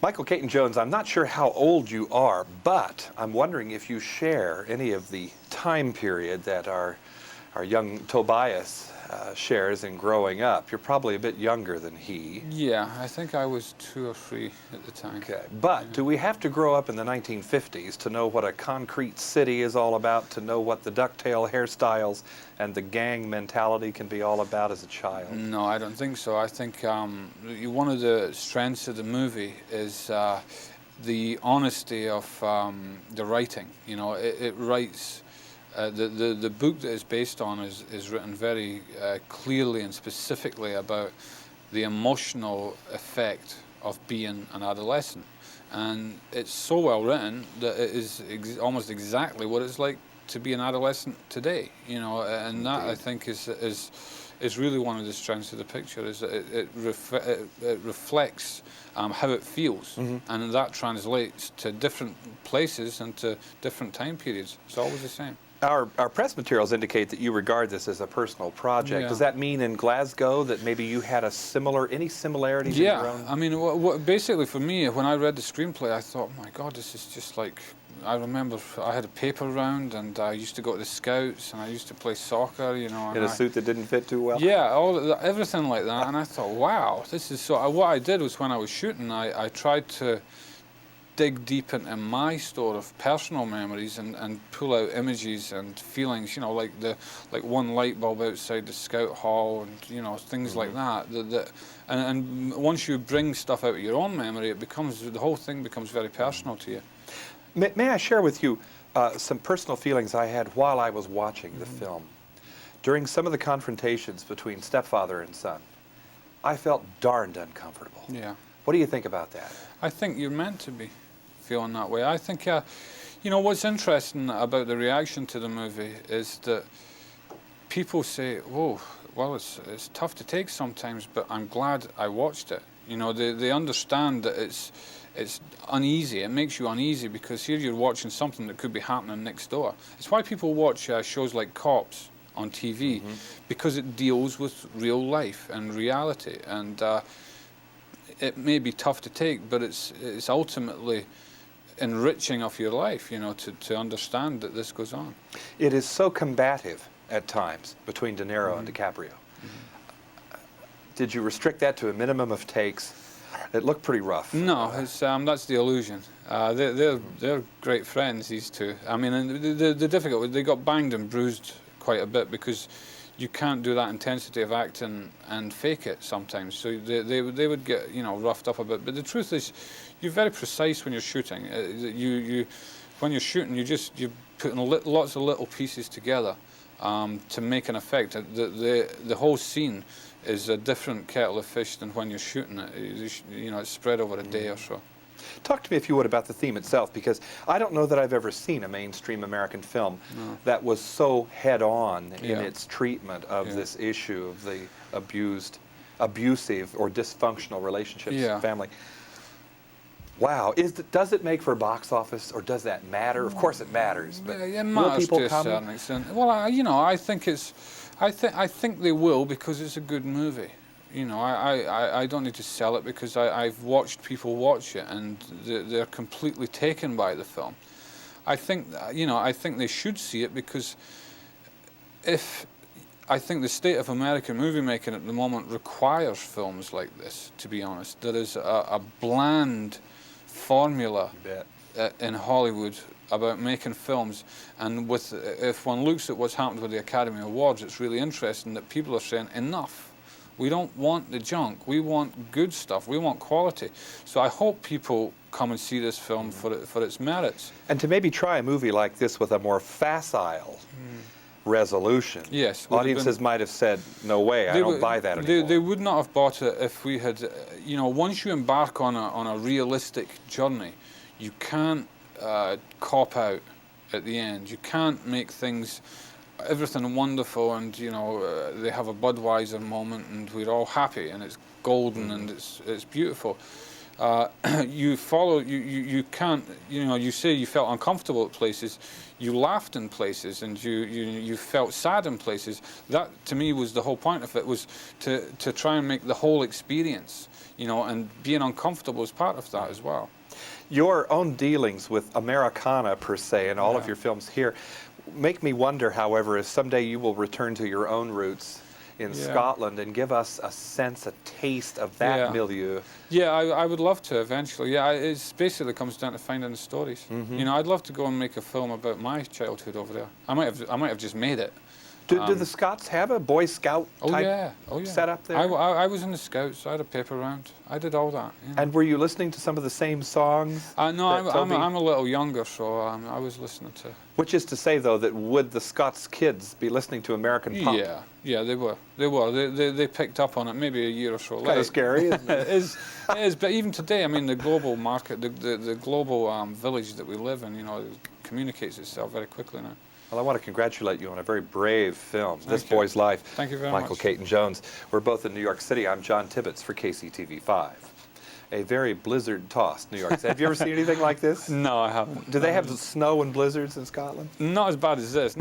Michael Caton Jones, I'm not sure how old you are, but I'm wondering if you share any of the time period that our young Tobias shares in growing up. You're probably a bit younger than he. Yeah, I think I was 2 or 3 at the time. Okay, but do we have to grow up in the 1950s to know what a concrete city is all about, to know what the ducktail hairstyles and the gang mentality can be all about as a child? No, I don't think so. I think one of the strengths of the movie is the honesty of the writing. You know, it writes. The book that it's based on is written very clearly and specifically about the emotional effect of being an adolescent, and it's so well written that it is almost exactly what it's like to be an adolescent today. You know, and that I think is really one of the strengths of the picture. Is that it reflects how it feels, and that translates to different places and to different time periods. It's always the same. Our press materials indicate that you regard this as a personal project. Yeah. Does that mean in Glasgow that maybe you had any similarities in your own? Yeah, I mean, basically for me, when I read the screenplay, I thought, oh my God, this is just like, I remember I had a paper round and I used to go to the Scouts and I used to play soccer, you know. In a suit that didn't fit too well? Yeah, everything like that. And I thought, wow, this is so, what I did was when I was shooting, I tried to dig deep into my store of personal memories and pull out images and feelings, you know, like one light bulb outside the Scout Hall and, you know, things like that. And once you bring stuff out of your own memory, the whole thing becomes very personal to you. May I share with you some personal feelings I had while I was watching the film? During some of the confrontations between stepfather and son, I felt darned uncomfortable. Yeah. What do you think about that? I think you're meant to be feeling that way. I think, you know, what's interesting about the reaction to the movie is that people say, whoa, well, it's tough to take sometimes, but I'm glad I watched it. You know, they understand that it's uneasy. It makes you uneasy because here you're watching something that could be happening next door. It's why people watch shows like Cops on TV, because it deals with real life and reality. And it may be tough to take, but it's ultimately enriching of your life, you know, to understand that this goes on. It is so combative at times between De Niro and DiCaprio. Did you restrict that to a minimum of takes? It looked pretty rough. No, that's the illusion. They're great friends, these two. I mean, the difficult, they got banged and bruised quite a bit because you can't do that intensity of acting and fake it sometimes. So they would get, you know, roughed up a bit. But the truth is, you're very precise when you're shooting. When you're shooting, you're putting lots of little pieces together to make an effect. The whole scene is a different kettle of fish than when you're shooting it. You know, it's spread over a day or so. Talk to me, if you would, about the theme itself, because I don't know that I've ever seen a mainstream American film that was so head-on in its treatment of this issue of the abusive or dysfunctional relationships in family. Wow. Does it make for box office, or does that matter? Of course it matters, but it will matters people to a come? certain extent. Well, you know, I think I think they will because it's a good movie. You know, I don't need to sell it because I've watched people watch it and they're completely taken by the film. I think, you know, I think they should see it because I think the state of American movie making at the moment requires films like this, to be honest. There is a bland formula in Hollywood about making films, and if one looks at what's happened with the Academy Awards, it's really interesting that people are saying enough. We don't want the junk. We want good stuff. We want quality. So I hope people come and see this film for its merits. And to maybe try a movie like this with a more facile resolution. Yes. Audiences might have said, no way, I don't buy that anymore. They would not have bought it if we had, you know, once you embark on a realistic journey, you can't cop out at the end. You can't make everything wonderful and, you know, they have a Budweiser moment and we're all happy and it's golden and it's beautiful. you follow, you can't, you know, you say you felt uncomfortable at places, you laughed in places, and you felt sad in places. That, to me, was the whole point of it, was to try and make the whole experience, you know, and being uncomfortable is part of that as well. Your own dealings with Americana, per se, and all of your films here, make me wonder, however, if someday you will return to your own roots in Scotland and give us a sense, a taste of that milieu. Yeah, I would love to eventually. Yeah, it basically comes down to finding the stories. You know, I'd love to go and make a film about my childhood over there. I might have just made it. Do the Scots have a Boy Scout type setup there? I was in the Scouts. I had a paper round. I did all that. Yeah. And were you listening to some of the same songs? No, I'm a little younger, so I was listening to. Which is to say, though, that would the Scots kids be listening to American pop? Yeah, they were. They picked up on it maybe a year or so later. Kind of scary, isn't it? It is. But even today, I mean, the global market, the global village that we live in, you know, communicates itself very quickly now. Well, I want to congratulate you on a very brave film, This Boy's Life. Thank you very much. Michael Caton Jones. We're both in New York City. I'm John Tibbetts for KCTV5. A very blizzard-tossed New York City. Have you ever seen anything like this? No, I haven't. Do they have snow and blizzards in Scotland? Not as bad as this.